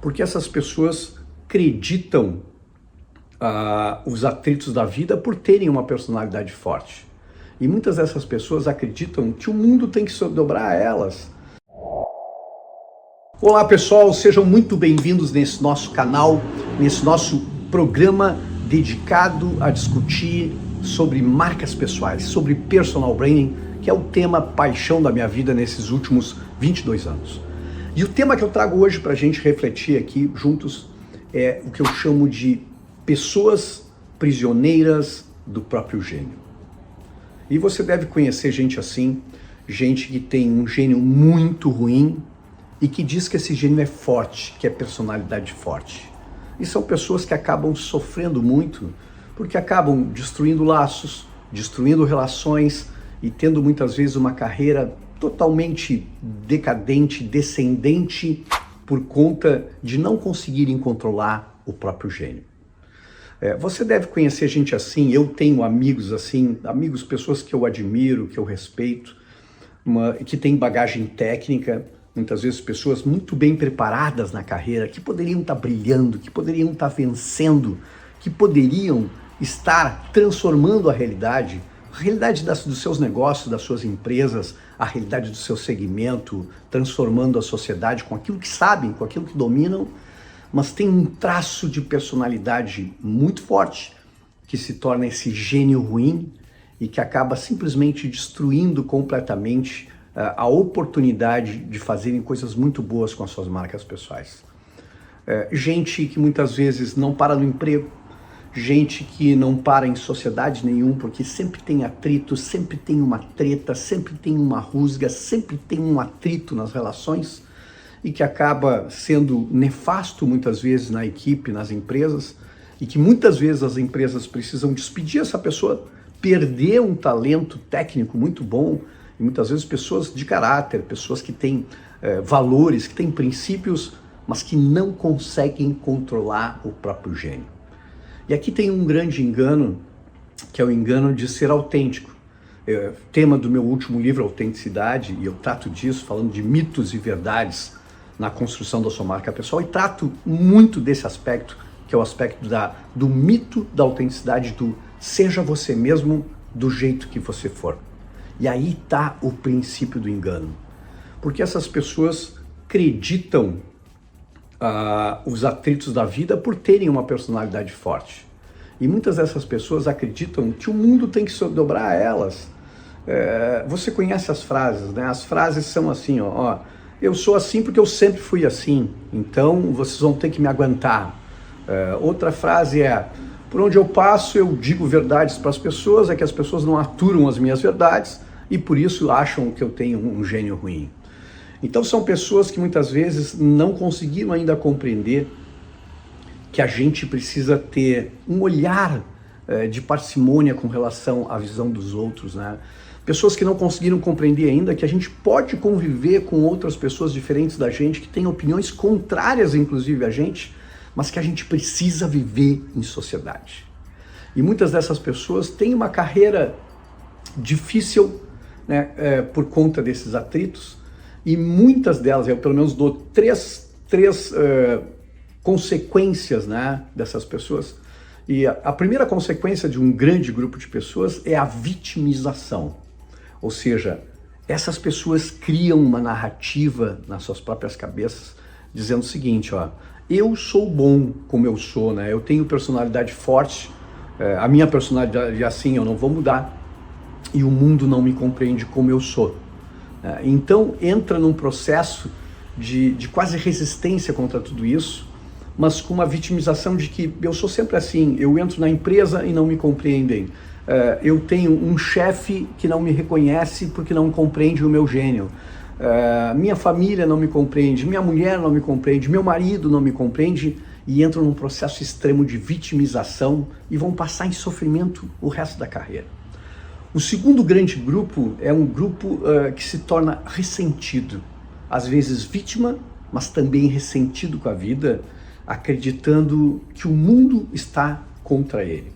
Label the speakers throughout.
Speaker 1: Porque essas pessoas acreditam os atritos da vida por terem uma personalidade forte. E muitas dessas pessoas acreditam que o mundo tem que se dobrar a elas. Olá pessoal, sejam muito bem-vindos nesse nosso canal, nesse nosso programa dedicado a discutir sobre marcas pessoais, sobre personal branding, que é o tema paixão da minha vida nesses últimos 22 anos. E o tema que eu trago hoje para a gente refletir aqui juntos é o que eu chamo de pessoas prisioneiras do próprio gênio. E você deve conhecer gente assim, gente que tem um gênio muito ruim e que diz que esse gênio é forte, que é personalidade forte. E são pessoas que acabam sofrendo muito, porque acabam destruindo laços, destruindo relações e tendo muitas vezes uma carreira totalmente decadente, descendente, por conta de não conseguirem controlar o próprio gênio. Você deve conhecer gente assim, eu tenho amigos assim, pessoas que eu admiro, que eu respeito, que têm bagagem técnica, muitas vezes pessoas muito bem preparadas na carreira, que poderiam estar brilhando, que poderiam estar vencendo, que poderiam estar transformando a realidade dos seus negócios, das suas empresas, a realidade do seu segmento, transformando a sociedade com aquilo que sabem, com aquilo que dominam, mas tem um traço de personalidade muito forte que se torna esse gênio ruim e que acaba simplesmente destruindo completamente a oportunidade de fazerem coisas muito boas com as suas marcas pessoais. Gente que muitas vezes não para no emprego, gente que não para em sociedade nenhuma, porque sempre tem atrito, sempre tem uma treta, sempre tem uma rusga, sempre tem um atrito nas relações e que acaba sendo nefasto muitas vezes na equipe, nas empresas, e que muitas vezes as empresas precisam despedir essa pessoa, perder um talento técnico muito bom, e muitas vezes pessoas de caráter, pessoas que têm valores, que têm princípios, mas que não conseguem controlar o próprio gênio. E aqui tem um grande engano, que é o engano de ser autêntico. Tema do meu último livro, Autenticidade, e eu trato disso, falando de mitos e verdades na construção da sua marca pessoal, e trato muito desse aspecto, que é o aspecto do mito da autenticidade, do seja você mesmo do jeito que você for. E aí está o princípio do engano. Porque essas pessoas acreditam os atritos da vida por terem uma personalidade forte. E muitas dessas pessoas acreditam que o mundo tem que se dobrar a elas. Você conhece as frases, né? As frases são assim, ó, eu sou assim porque eu sempre fui assim, então vocês vão ter que me aguentar. Outra frase é, por onde eu passo eu digo verdades para as pessoas, é que as pessoas não aturam as minhas verdades e por isso acham que eu tenho um gênio ruim. Então são pessoas que muitas vezes não conseguiram ainda compreender que a gente precisa ter um olhar de parcimônia com relação à visão dos outros, né? Pessoas que não conseguiram compreender ainda que a gente pode conviver com outras pessoas diferentes da gente, que têm opiniões contrárias inclusive a gente, mas que a gente precisa viver em sociedade. E muitas dessas pessoas têm uma carreira difícil, né, por conta desses atritos, e muitas delas, eu pelo menos dou três consequências, né, dessas pessoas. E a primeira consequência de um grande grupo de pessoas é a vitimização. Ou seja, essas pessoas criam uma narrativa nas suas próprias cabeças, dizendo o seguinte, ó, eu sou bom como eu sou, né, eu tenho personalidade forte, a minha personalidade é assim, eu não vou mudar, e o mundo não me compreende como eu sou. Então entra num processo de quase resistência contra tudo isso, mas com uma vitimização de que eu sou sempre assim, eu entro na empresa e não me compreendem, eu tenho um chefe que não me reconhece porque não compreende o meu gênio, minha família não me compreende, minha mulher não me compreende, meu marido não me compreende, e entram num processo extremo de vitimização e vão passar em sofrimento o resto da carreira. O segundo grande grupo é um grupo que se torna ressentido, às vezes vítima, mas também ressentido com a vida, acreditando que o mundo está contra ele.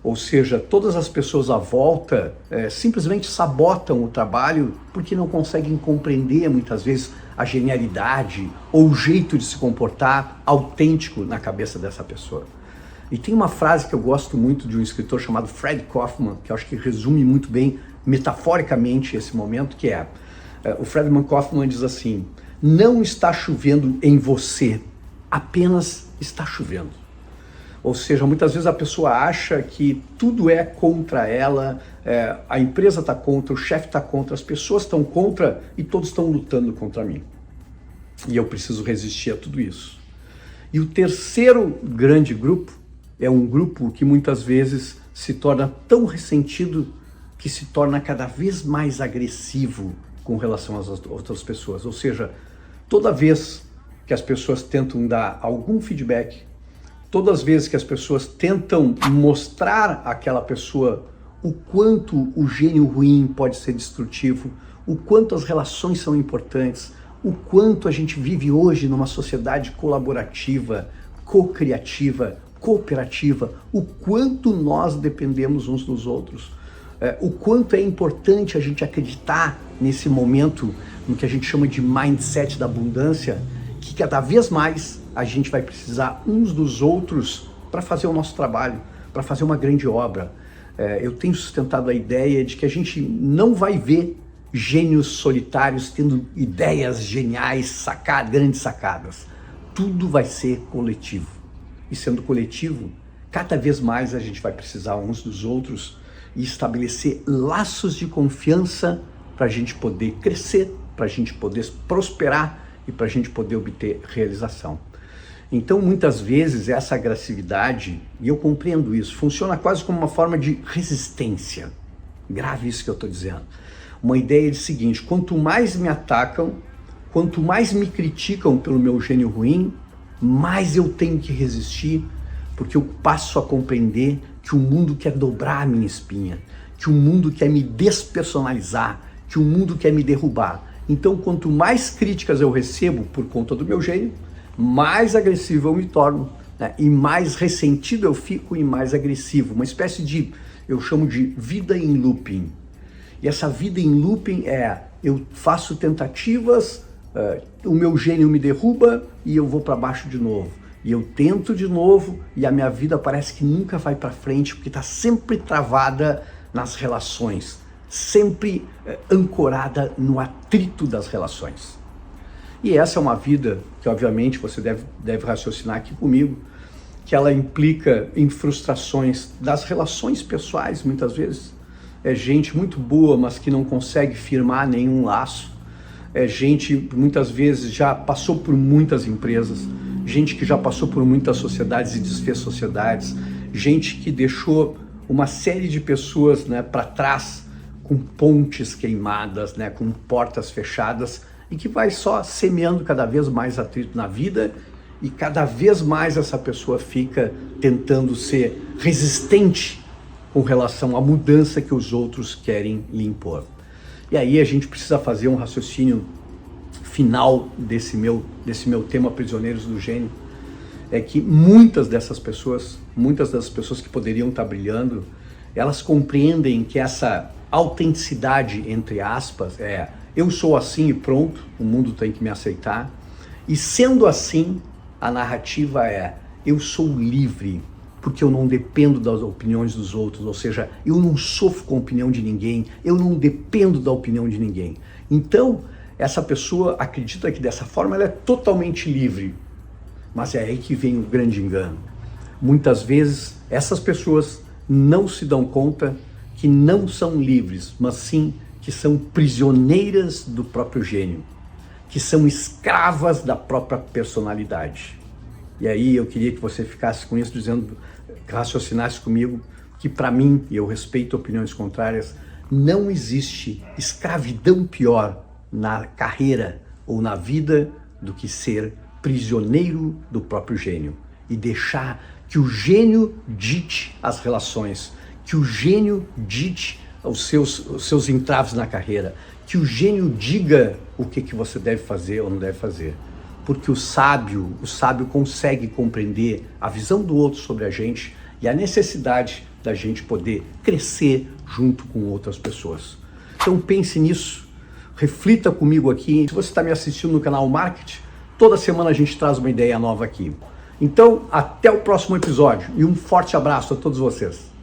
Speaker 1: Ou seja, todas as pessoas à volta simplesmente sabotam o trabalho porque não conseguem compreender muitas vezes a genialidade ou o jeito de se comportar autêntico na cabeça dessa pessoa. E tem uma frase que eu gosto muito de um escritor chamado Fred Kaufman, que eu acho que resume muito bem, metaforicamente, esse momento, que é, o Fred Kaufman diz assim: não está chovendo em você, apenas está chovendo. Ou seja, muitas vezes a pessoa acha que tudo é contra ela, a empresa está contra, o chefe está contra, as pessoas estão contra e todos estão lutando contra mim. E eu preciso resistir a tudo isso. E o terceiro grande grupo é um grupo que muitas vezes se torna tão ressentido que se torna cada vez mais agressivo com relação às outras pessoas. Ou seja, toda vez que as pessoas tentam dar algum feedback, todas as vezes que as pessoas tentam mostrar àquela pessoa o quanto o gênio ruim pode ser destrutivo, o quanto as relações são importantes, o quanto a gente vive hoje numa sociedade colaborativa, co-criativa, cooperativa, o quanto nós dependemos uns dos outros, o quanto é importante a gente acreditar nesse momento no que a gente chama de mindset da abundância, que cada vez mais a gente vai precisar uns dos outros para fazer o nosso trabalho, para fazer uma grande obra. Eu tenho sustentado a ideia de que a gente não vai ver gênios solitários tendo ideias geniais, grandes sacadas. Tudo vai ser coletivo. E sendo coletivo, cada vez mais a gente vai precisar uns dos outros e estabelecer laços de confiança para a gente poder crescer, para a gente poder prosperar e para a gente poder obter realização. Então, muitas vezes, essa agressividade, e eu compreendo isso, funciona quase como uma forma de resistência. Grave isso que eu estou dizendo. Uma ideia de seguinte: quanto mais me atacam, quanto mais me criticam pelo meu gênio ruim, mais eu tenho que resistir, porque eu passo a compreender que o mundo quer dobrar a minha espinha, que o mundo quer me despersonalizar, que o mundo quer me derrubar. Então, quanto mais críticas eu recebo por conta do meu gênio, mais agressivo eu me torno, né? E mais ressentido eu fico e mais agressivo. Uma espécie de, eu chamo de vida em looping. E essa vida em looping eu faço tentativas, o meu gênio me derruba e eu vou para baixo de novo. E eu tento de novo e a minha vida parece que nunca vai para frente, porque está sempre travada nas relações, sempre ancorada no atrito das relações. E essa é uma vida que, obviamente, você deve raciocinar aqui comigo, que ela implica em frustrações das relações pessoais, muitas vezes. É gente muito boa, mas que não consegue firmar nenhum laço. É gente, muitas vezes, já passou por muitas empresas, gente que já passou por muitas sociedades e desfez sociedades, gente que deixou uma série de pessoas, né, para trás, com pontes queimadas, né, com portas fechadas, e que vai só semeando cada vez mais atrito na vida, e cada vez mais essa pessoa fica tentando ser resistente com relação à mudança que os outros querem lhe impor. E aí a gente precisa fazer um raciocínio final desse meu tema Prisioneiros do Gênio, é que muitas das pessoas que poderiam estar brilhando, elas compreendem que essa autenticidade, entre aspas, eu sou assim e pronto, o mundo tem que me aceitar. E sendo assim, a narrativa eu sou livre, porque eu não dependo das opiniões dos outros, ou seja, eu não sofro com a opinião de ninguém, eu não dependo da opinião de ninguém. Então, essa pessoa acredita que dessa forma ela é totalmente livre. Mas é aí que vem o grande engano. Muitas vezes, essas pessoas não se dão conta que não são livres, mas sim que são prisioneiras do próprio gênio, que são escravas da própria personalidade. E aí eu queria que você ficasse com isso, raciocinasse comigo, que para mim, e eu respeito opiniões contrárias, não existe escravidão pior na carreira ou na vida do que ser prisioneiro do próprio gênio e deixar que o gênio dite as relações, que o gênio dite os seus entraves na carreira, que o gênio diga o que você deve fazer ou não deve fazer. Porque o sábio consegue compreender a visão do outro sobre a gente e a necessidade da gente poder crescer junto com outras pessoas. Então pense nisso, reflita comigo aqui. Se você está me assistindo no canal Marketing, toda semana a gente traz uma ideia nova aqui. Então, até o próximo episódio e um forte abraço a todos vocês.